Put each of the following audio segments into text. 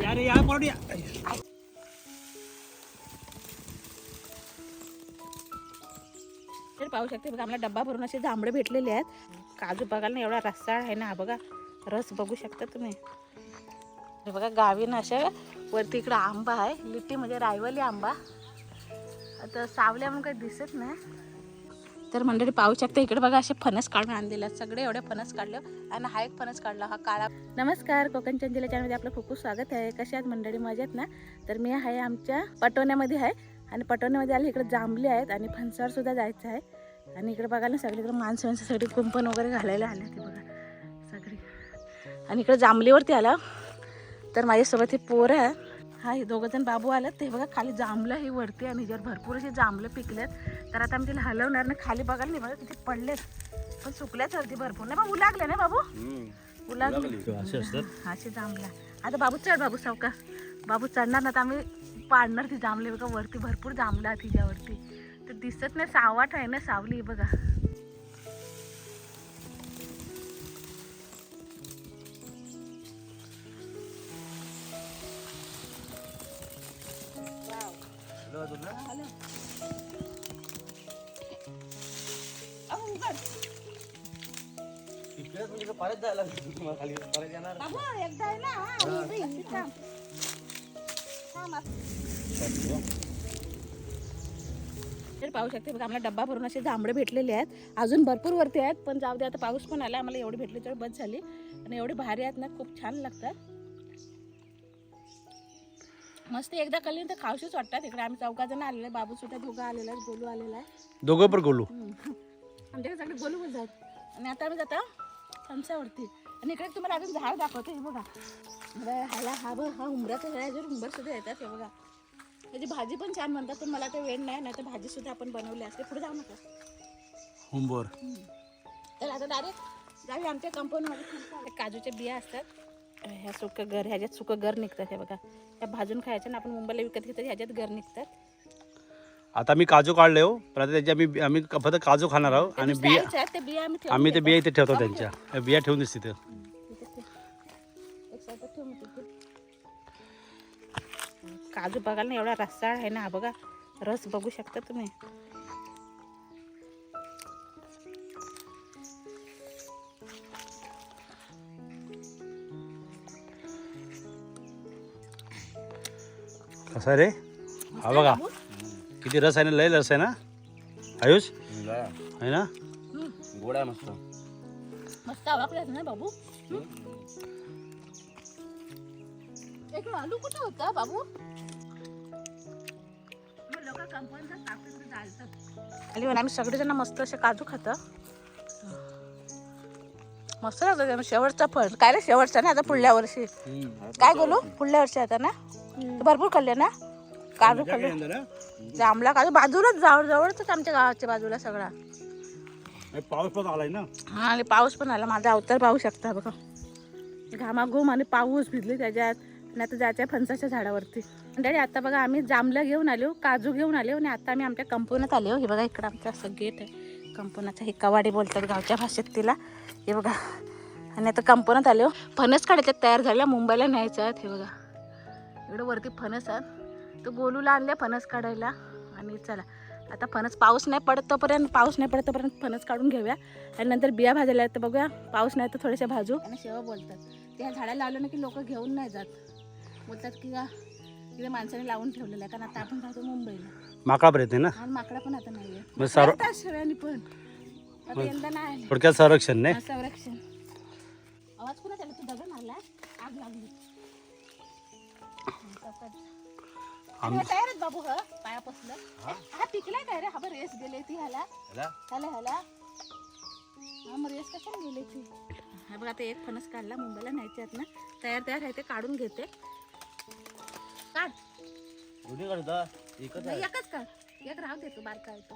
अरे यार पडू या. तर पाहू शकते बघा आम्हाला डब्बा भरून असे जांभळे भेटलेले आहेत. काजू बघायला ना एवढा रस्सा आहे ना. हा बघा रस बघू शकता तुम्ही. हे बघा गावी ना अशा वरती इकडं आंबा आहे. लिट्टी म्हणजे रायवली आंबा. आता सावल्या म्हणून काही दिसत नाही. तर मंडळी पाहू शकता इकडे बघा असे फणस काढून आणलेले आहेत. सगळे एवढे फणस काढले आणि हा एक फणस काढला हा काळा. नमस्कार कोकण चंचला चॅनलमध्ये आपलं खूप खूप स्वागत आहे. कशा आहेत मंडळी मजेत ना. तर मी आहे आमच्या पटोण्यामध्ये आहे आणि पटोण्यामध्ये आले इकडे जांभले आहेत आणि फणसावर सुद्धा जायचं आहे. आणि इकडे बघा ना सगळीकडे माणसं सगळी कुंपण वगैरे घालायला आले ते बघा सगळी. आणि इकडे जांभलीवरती आला तर माझ्यासोबत हे पोरं आहे. हा हे दोघं जण बाबू आलेत. ते बघा खाली जांभलं ही वरती आणि जर भरपूर असे जांभलं पिकलेत. तर आता आम्ही तिला हलवणार ना. खाली बघायला नाही बघा किती पडलेत पण सुकल्याच वरती भरपूर नाही. बाबू लागले ना बाबू उलागले असे जांभला. आता बाबू चढ बाबू सावका. बाबू चढणार ना तर आम्ही पाडणार ती जांभले बघा. वरती भरपूर जांभला तिच्यावरती तर दिसत नाही. सावट आहे ना सावली बघा. तर पाहू शकते बघा आम्हाला डब्बा भरून असे जांभळे भेटलेले आहेत. अजून भरपूर वरती आहेत पण जाऊ दे आता पाऊस पण आला. आम्हाला एवढे भेटले तर बस झाली. आणि एवढे भारी आहेत ना खूप छान लागतात. मस्त एकदा कळली तर खाऊशीच वाटतात. इकडे आम्ही चौघा जण आलेले आहे. बाबू सुद्धा दोघं आलेला आहे. गोलू आलेला आहे. दोघं पण गोलू आमच्याकडे सगळे गोलू बोलतात. आणि आता आम्ही जातो फणसावरती. आणि इकडे तुम्हाला अजून झाड दाखवते. हे बघा ह्याला हा बघ हा उंबराचा झाड आहे. उंबर सुद्धा येतात. हे बघा त्याची भाजी पण छान म्हणतात पण मला ते वेळ नाही तर भाजी सुद्धा आपण बनवली असते. पुढे जाऊ नका उंबर. तर आता डायरेक्ट जाऊया आमच्या कंपाऊंडमध्ये. काजूच्या बिया असतात. ह्या सुकं गर ह्याच्यात सुकं गर निघतात. हे बघा ह्या भाजून खायच्या ना. आपण मुंबईला विकत घेतो ह्याच्यात गर निघतात. आता मी काजू काढले हो पण आता त्याच्या आम्ही फक्त काजू खाणार आहोत आणि बिया ते बिया आम्ही ते बिया इथे ठेवतो. त्यांच्या बिया ठेवून दिसते तिथे. काजू बघायला ना एवढा रस्सा आहे ना. हा बघा रस बघू शकता तुम्ही. कसा रे हा बघा किती रस आहे ना. लय रस आहे ना आयुष आहे ना. गोडा मस्त मस्त आवडला ना बाबू. एक आलू कुठे होता बाबू. आम्ही सगळेजण मस्त असे काजू खातो. मस्त लागतं. शेवटचा फळ काय रे शेवटचा ना. आता पुढल्या वर्षी काय बोलू पुढल्या वर्षी आता ना. भरपूर खाल्ले ना काजू खाल्ले. जांभळा काजू बाजूलाच जवळच आमच्या गावाच्या बाजूला सगळा. पाऊस पण आलाय ना. हा आणि पाऊस पण आला. माझा अवतार पाहू शकता बघा. घामाघूम आणि पाऊस भिजले त्याच्यात. आणि आता जायचं आहे फणसाच्या झाडावरती. म्हणजे आता बघा आम्ही जांभळं घेऊन आलो काजू घेऊन आलो आणि आता आम्ही आमच्या कंपाऊंडात आलो. हे बघा इकडं आमचं असं गेट आहे कंपाऊंडाचं. हे कवाडी बोलतात गावच्या भाषेत तिला. हे बघा आणि आता कंपाऊंडात आलो. फणस काढायच्या तयार झाल्या. मुंबईला न्यायचं आहेत. हे बघा इकडं वरती फणस आहेत. तर गोलूला आणले फणस काढायला. आणि चला आता पाऊस नाही पडत तोपर्यंत फणस काढून घेऊया. आणि नंतर बिया भाजायला तर बघूया. पाऊस नाही तर थोड्याशा भाजू. आणि शेवा बोलतात त्या झाडाला लावलं ना की लोक घेऊन नाही जात. बोलतात की तिथे माणसाने लावून ठेवलेलं आहे. कारण आता आपण राहतो मुंबईला. माकडापर्यंत आहे ना. आणि माकडा पण आता नाहीये. शेळ्यानी पण आता यंदा नाही. थोडक्यात संरक्षण नाही. संरक्षण. आवाज कुणा त्याला तू दगड मारला आग लागली. तयारच बाबू ह पाया पसलं. हा पिकलाय काय रे. हा बरं रेस गेले ती ह्याला हा मग रेस कशाला गेले ती. हा बघा आता एक फणस काढला. मुंबईला न्यायचे आहेत ना. तयार आहे ते काढून घेते. काढ एकच काढ. एक राहू देतो बारका येतो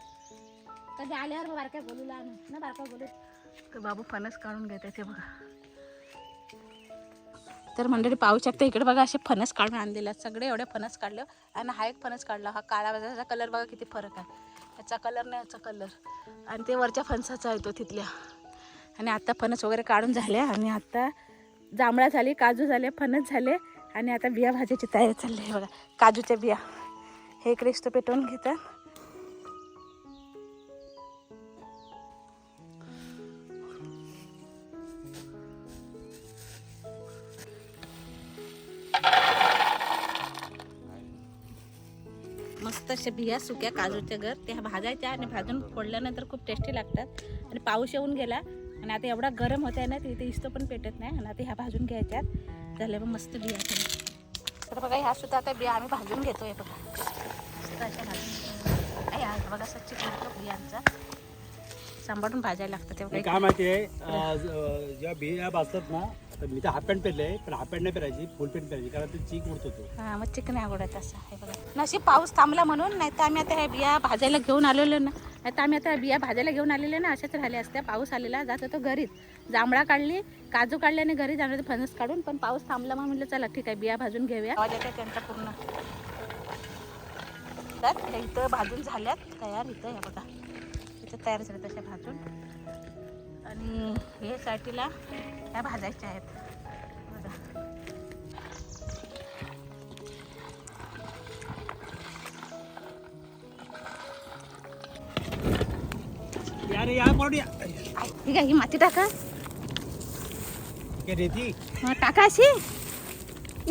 कधी आल्यावर बारक्या बोलूला आणू ना. बारका बोलू तर बाबू फणस काढून घेते ते बघा. तर मंडळी पाहू शकता इकडे बघा असे फणस काढून आणलेले आहेत. सगळे एवढे फणस काढले आणि हा एक फणस काढला. हा काळा त्याचा कलर बघा किती फरक आहे. याचा कलर नाही याचा कलर. आणि ते वरच्या फणसाचा आहे तो तिथल्या. आणि आता फणस वगैरे काढून झाले आणि आता जांभळा झाली काजू झाले फणस झाले आणि आता बिया भाजायची तयारी चालली आहे बघा. काजूच्या बिया हे इकडे इस्तो पेटवून घेतात. मस्त अशा बिया सुक्या काजूच्या घर त्या भाजायच्या आणि भाजून फोडल्यानंतर खूप टेस्टी लागतात. आणि पाऊस येऊन गेला आणि आता एवढा गरम होत आहे ना तिथे इस्तो पण पेटत नाही. आणि आता ह्या भाजून घ्यायच्यात झाल्या मग मस्त बिया. तर बघा ह्या सुद्धा आता बिया आम्ही भाजून घेतोय बघा. मस्त अशा भाजून ह्या बघा स्वच्छ करतो बियांचा सांभाळून भाजायला लागतं तेवढं. काय माहिती आहे जेव्हा बिया भाजतात ना तर मी तर हाफ पॅन्ट पेरले पण हाफ पॅन्ट नाही पेरायची फुल पॅन्ट पेरायची कारण ते चीक उडत होतो. हां मग चिकन आवडत असं आहे बघा. नशीब पाऊस थांबला म्हणून नाही तर आम्ही आता ह्या बिया भाजायला घेऊन आलेलो ना. नाही तर आम्ही आता बिया भाजायला घेऊन आलेले ना अशाच राहिले असत्या. पाऊस आलेला जात होतो घरीच जांभळा काढली काजू काढले आणि घरी जाणार फणस काढून. पण पाऊस थांबला मग म्हटलं चला ठीक आहे बिया भाजून घेऊया. आवाज येते त्यांचा पूर्ण. तर ह्या इथं भाजून झाल्यात तयार. इथं ह्या बघा इथं तयार झाल्या तशा भाजून. आणि हे साठीला ह्या भाजायच्या आहेत बघा. यारे या पडूया ठीक आहे ही माती टाका रेती टाका अशी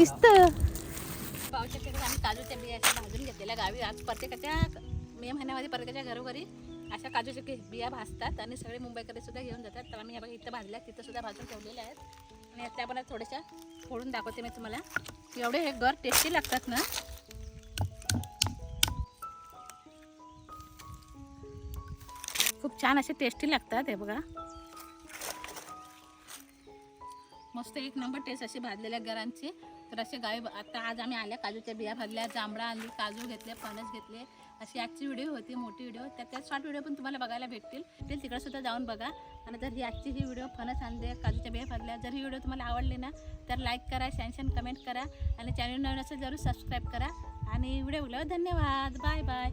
इस्त. पावसाच्या दिवसात आम्ही काजूच्या बिया अशा भाजून घेतलेल्या गावी. आज प्रत्येकाच्या मे महिन्यामध्ये प्रत्येकाच्या घरोघरी अशा काजूच्या बिया भाजतात आणि सगळे मुंबईकडे सुद्धा घेऊन जातात. तर आम्ही बघा इथं भाजल्या तिथं सुद्धा भाजून ठेवलेल्या आहेत. आणि त्या पण थोड्याशा फोडून दाखवते मी तुम्हाला. एवढे हे घर टेस्टी लागतात ना. खूप छान असे टेस्टी लागतात हे बघा. मस्त एक नंबर टेस्ट अशी भाजलेल्या घरांची. तर असे गावी आता आज आम्ही आल्या काजूच्या बिया भाजल्या जांभळा आणली काजू घेतले फणस घेतले. अशी आजची व्हिडिओ होती मोठी व्हिडिओ. त्यात शॉर्ट व्हिडिओ पण तुम्हाला बघायला भेटतील तिकडे सुद्धा जाऊन बघा. आणि जर ही आजची ही व्हिडिओ फणस आणले काजूच्या बिया भाजल्या जर ही व्हिडिओ तुम्हाला आवडली ना तर लाईक करा छान कमेंट करा आणि चॅनल नवीन असेल जरूर सबस्क्राईब करा. आणि व्हिडिओ बघल्यावर धन्यवाद. Bye bye.